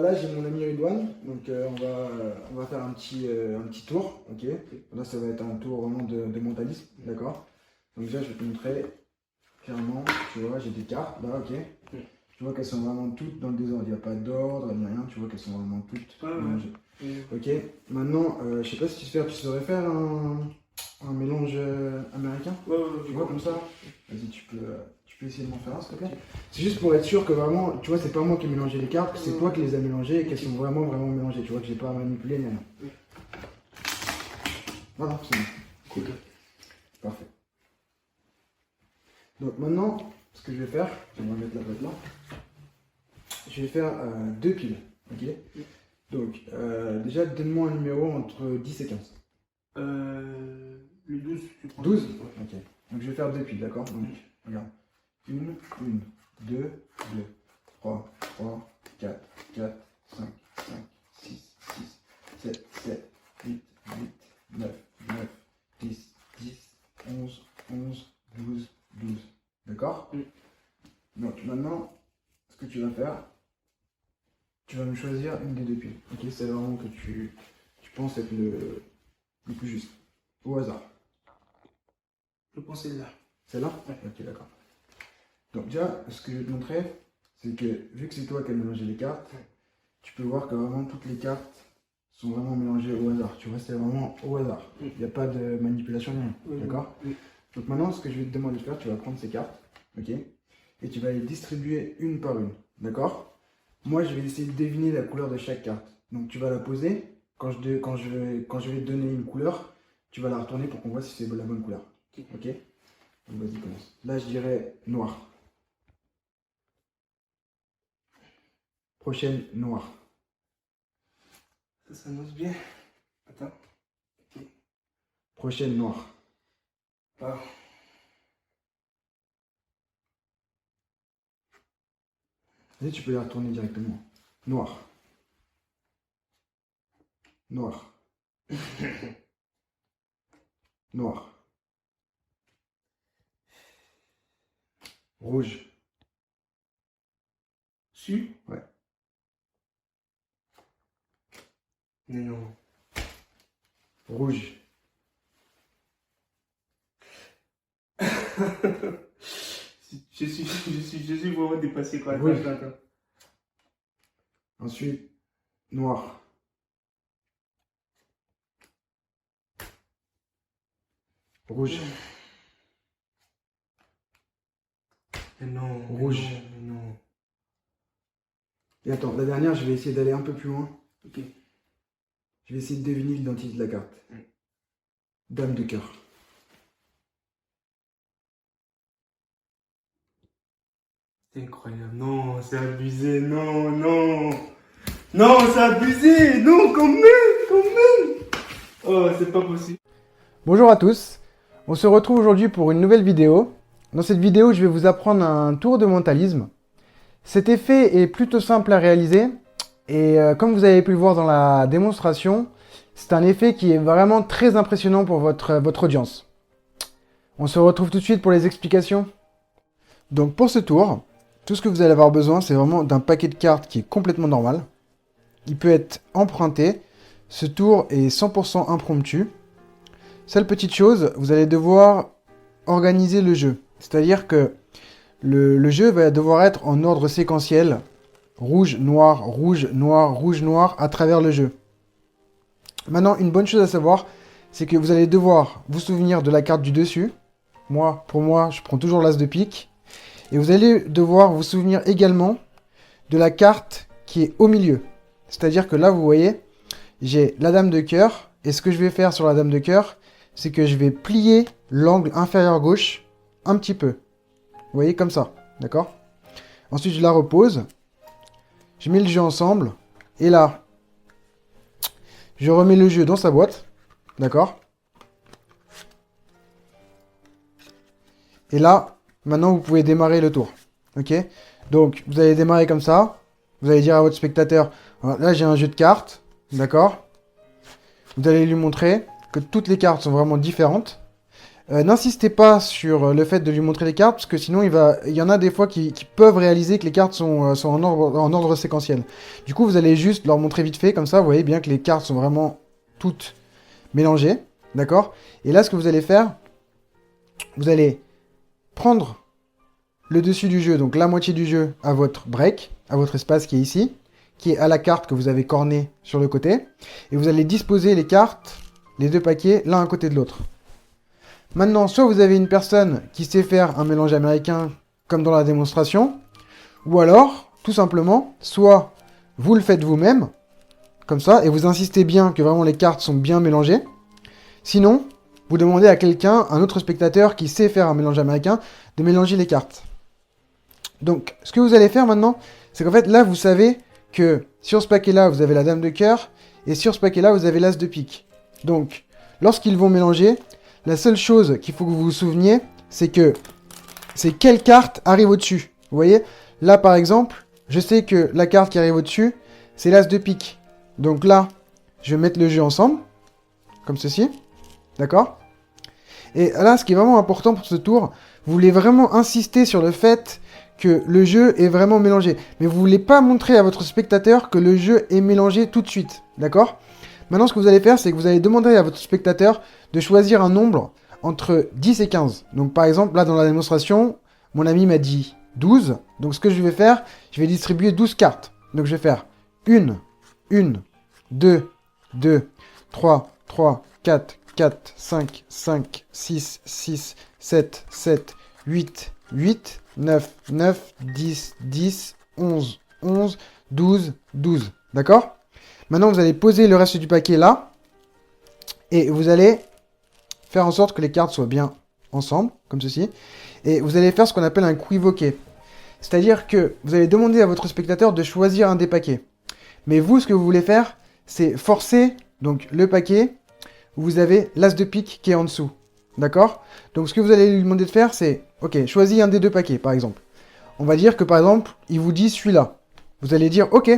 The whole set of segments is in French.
là j'ai mon ami Ridwan, donc on va faire un petit tour, ok. Là ça va être un tour vraiment de mentalisme, d'accord. Donc déjà je vais te montrer clairement, tu vois, j'ai des cartes là, ok. Tu vois qu'elles sont vraiment toutes dans le désordre, il n'y a pas d'ordre, ni rien, tu vois qu'elles sont vraiment toutes mélangées. Ok, maintenant, je sais pas si tu saurais faire un mélange américain. Tu vois comme ça. Vas-y, tu peux essayer de m'en faire un, s'il te plaît. C'est juste pour être sûr que vraiment, tu vois, c'est pas moi qui ai mélangé les cartes, c'est toi qui les as mélangées et qu'elles sont vraiment mélangées. Tu vois que j'ai pas manipulé ni rien. Voilà, c'est bon. Cool. Parfait. Donc maintenant, ce que je vais faire, on va mettre la boîte là. Je vais faire 2 piles, ok. Donc, déjà, donne-moi un numéro entre 10 et 15. Le 12, tu prends. 12 ok. Donc, je vais faire 2 piles, d'accord. Donc, regarde. 1, 2, 3, 4, 5, 6, 7, 8, 9, 10, 11, 12. D'accord. Donc, maintenant, ce que tu vas faire, tu vas me choisir une des 2 piles. Ok, c'est vraiment que tu penses être le plus juste. Au hasard. Je pense celle-là. Celle-là? Ok, d'accord. Donc déjà, ce que je vais te montrer, c'est que vu que c'est toi qui as mélangé les cartes, tu peux voir que vraiment toutes les cartes sont vraiment mélangées au hasard. Tu vois, c'est vraiment au hasard. Il n'y a pas de manipulation, rien. D'accord? Donc maintenant, ce que je vais te demander de faire, tu vas prendre ces cartes, ok? Et tu vas les distribuer une par une. D'accord? Moi, je vais essayer de deviner la couleur de chaque carte. Donc, tu vas la poser. Quand je vais te donner une couleur, tu vas la retourner pour qu'on voit si c'est la bonne couleur. Ok? Donc, vas-y, commence. Là, je dirais noir. Prochaine, noir. Ça s'annonce bien. Attends. Ok. Prochaine, noir. Ah. Vas-y, tu peux la retourner directement. Noir. Noir. Noir. Rouge. Su? Ouais. Mais non. Rouge. je suis vraiment dépassé quoi. Rouge. Attends. Ensuite, noir. Rouge. Mais non. Rouge. Mais non. Et attends, la dernière, je vais essayer d'aller un peu plus loin. Ok. Je vais essayer de deviner l'identité de la carte. Dame de cœur. C'est incroyable. Non, c'est abusé. Non. Non, c'est abusé. Non, quand même. Oh, c'est pas possible. Bonjour à tous. On se retrouve aujourd'hui pour une nouvelle vidéo. Dans cette vidéo, je vais vous apprendre un tour de mentalisme. Cet effet est plutôt simple à réaliser. Et comme vous avez pu le voir dans la démonstration, c'est un effet qui est vraiment très impressionnant pour votre audience. On se retrouve tout de suite pour les explications. Donc pour ce tour, tout ce que vous allez avoir besoin, c'est vraiment d'un paquet de cartes qui est complètement normal. Il peut être emprunté. Ce tour est 100% impromptu. Seule petite chose, vous allez devoir organiser le jeu. C'est-à-dire que le jeu va devoir être en ordre séquentiel. Rouge, noir, rouge, noir, rouge, noir à travers le jeu. Maintenant, une bonne chose à savoir, c'est que vous allez devoir vous souvenir de la carte du dessus. Pour moi, je prends toujours l'as de pique. Et vous allez devoir vous souvenir également de la carte qui est au milieu. C'est-à-dire que là, vous voyez, j'ai la dame de cœur. Et ce que je vais faire sur la dame de cœur, c'est que je vais plier l'angle inférieur gauche un petit peu. Vous voyez, comme ça. D'accord? Ensuite, je la repose. Je mets le jeu ensemble. Et là, je remets le jeu dans sa boîte. D'accord? Et là, maintenant, vous pouvez démarrer le tour. Ok? Donc, vous allez démarrer comme ça. Vous allez dire à votre spectateur, là, j'ai un jeu de cartes. D'accord? Vous allez lui montrer que toutes les cartes sont vraiment différentes. N'insistez pas sur le fait de lui montrer les cartes, parce que sinon il y en a des fois qui peuvent réaliser que les cartes sont en ordre séquentiel. Du coup, vous allez juste leur montrer vite fait, comme ça, vous voyez bien que les cartes sont vraiment toutes mélangées, d'accord? Et là, ce que vous allez faire, vous allez prendre le dessus du jeu, donc la moitié du jeu à votre break, à votre espace qui est ici, qui est à la carte que vous avez cornée sur le côté, et vous allez disposer les cartes, les deux paquets, l'un à côté de l'autre. Maintenant, soit vous avez une personne qui sait faire un mélange américain, comme dans la démonstration, ou alors, tout simplement, soit vous le faites vous-même, comme ça, et vous insistez bien que vraiment les cartes sont bien mélangées. Sinon, vous demandez à quelqu'un, un autre spectateur qui sait faire un mélange américain, de mélanger les cartes. Donc, ce que vous allez faire maintenant, c'est qu'en fait, là, vous savez que sur ce paquet-là, vous avez la dame de cœur, et sur ce paquet-là, vous avez l'as de pique. Donc, lorsqu'ils vont mélanger, la seule chose qu'il faut que vous vous souveniez, c'est que c'est quelle carte arrive au-dessus. Vous voyez, là, par exemple, je sais que la carte qui arrive au-dessus, c'est l'as de pique. Donc là, je vais mettre le jeu ensemble, comme ceci, d'accord? Et là, ce qui est vraiment important pour ce tour, vous voulez vraiment insister sur le fait que le jeu est vraiment mélangé. Mais vous voulez pas montrer à votre spectateur que le jeu est mélangé tout de suite, d'accord? Maintenant, ce que vous allez faire, c'est que vous allez demander à votre spectateur de choisir un nombre entre 10 et 15. Donc, par exemple, là, dans la démonstration, mon ami m'a dit 12. Donc, ce que je vais faire, je vais distribuer 12 cartes. Donc, je vais faire 1, 2, 3, 4, 5, 6, 7, 8, 9, 10, 11, 12. D'accord? Maintenant, vous allez poser le reste du paquet là. Et vous allez faire en sorte que les cartes soient bien ensemble, comme ceci. Et vous allez faire ce qu'on appelle un equivoqué. C'est-à-dire que vous allez demander à votre spectateur de choisir un des paquets. Mais vous, ce que vous voulez faire, c'est forcer donc le paquet où vous avez l'as de pique qui est en dessous. D'accord? Donc ce que vous allez lui demander de faire, c'est, ok, choisis un des deux paquets, par exemple. On va dire que, par exemple, il vous dit celui-là. Vous allez dire, ok,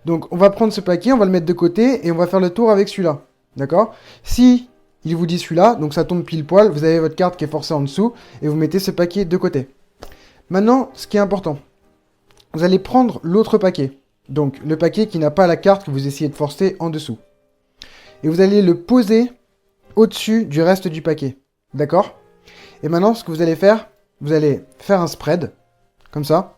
donc on va prendre ce paquet, on va le mettre de côté et on va faire le tour avec celui-là. D'accord? Si il vous dit celui-là, donc ça tombe pile poil, vous avez votre carte qui est forcée en dessous et vous mettez ce paquet de côté. Maintenant, ce qui est important, vous allez prendre l'autre paquet. Donc le paquet qui n'a pas la carte que vous essayez de forcer en dessous. Et vous allez le poser au-dessus du reste du paquet. D'accord? Et maintenant, ce que vous allez faire un spread, comme ça.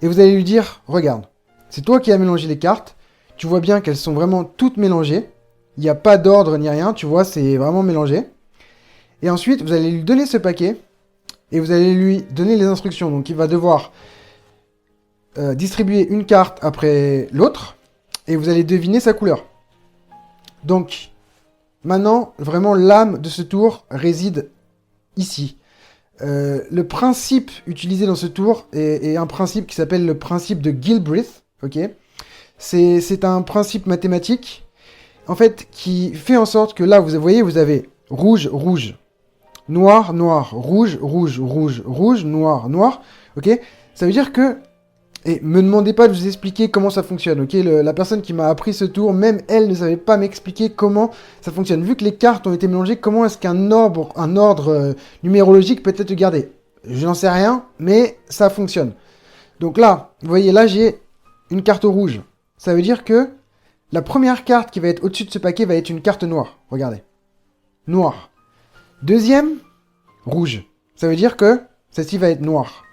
Et vous allez lui dire, regarde, c'est toi qui as mélangé les cartes. Tu vois bien qu'elles sont vraiment toutes mélangées. Il n'y a pas d'ordre ni rien, tu vois, c'est vraiment mélangé. Et ensuite, vous allez lui donner ce paquet. Et vous allez lui donner les instructions. Donc, il va devoir distribuer une carte après l'autre. Et vous allez deviner sa couleur. Donc, maintenant, vraiment, l'âme de ce tour réside ici. Le principe utilisé dans ce tour est un principe qui s'appelle le principe de Gilbreth. Ok, c'est un principe mathématique, en fait, qui fait en sorte que là, vous voyez, vous avez rouge, rouge, noir, noir, rouge, rouge, rouge, rouge, noir, noir. Ok, ça veut dire que... Et me demandez pas de vous expliquer comment ça fonctionne, ok? La personne qui m'a appris ce tour, même elle ne savait pas m'expliquer comment ça fonctionne. Vu que les cartes ont été mélangées, comment est-ce qu'un ordre numérologique peut être gardé? Je n'en sais rien, mais ça fonctionne. Donc là, vous voyez, là j'ai une carte rouge. Ça veut dire que la première carte qui va être au-dessus de ce paquet va être une carte noire. Regardez. Noire. Deuxième, rouge. Ça veut dire que celle-ci va être noire.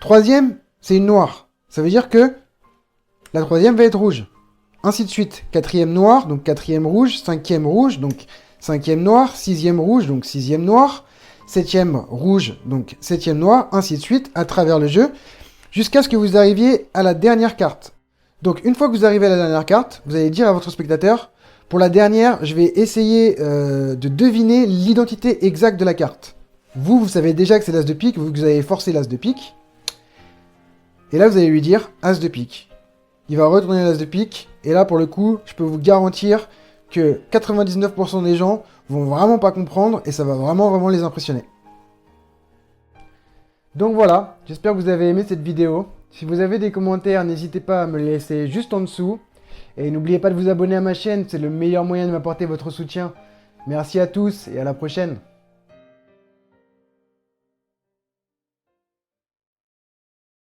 Troisième, c'est une noire. Ça veut dire que la troisième va être rouge. Ainsi de suite. Quatrième noir, donc quatrième rouge. Cinquième rouge, donc cinquième noir. Sixième rouge, donc sixième noir. Septième rouge, donc septième noir. Ainsi de suite, à travers le jeu. Jusqu'à ce que vous arriviez à la dernière carte. Donc une fois que vous arrivez à la dernière carte, vous allez dire à votre spectateur, pour la dernière, je vais essayer de deviner l'identité exacte de la carte. Vous savez déjà que c'est l'as de pique, vous avez forcé l'as de pique. Et là, vous allez lui dire as de pique. Il va retourner l'as de pique. Et là, pour le coup, je peux vous garantir que 99% des gens vont vraiment pas comprendre et ça va vraiment les impressionner. Donc voilà, j'espère que vous avez aimé cette vidéo. Si vous avez des commentaires, n'hésitez pas à me les laisser juste en dessous. Et n'oubliez pas de vous abonner à ma chaîne, c'est le meilleur moyen de m'apporter votre soutien. Merci à tous et à la prochaine.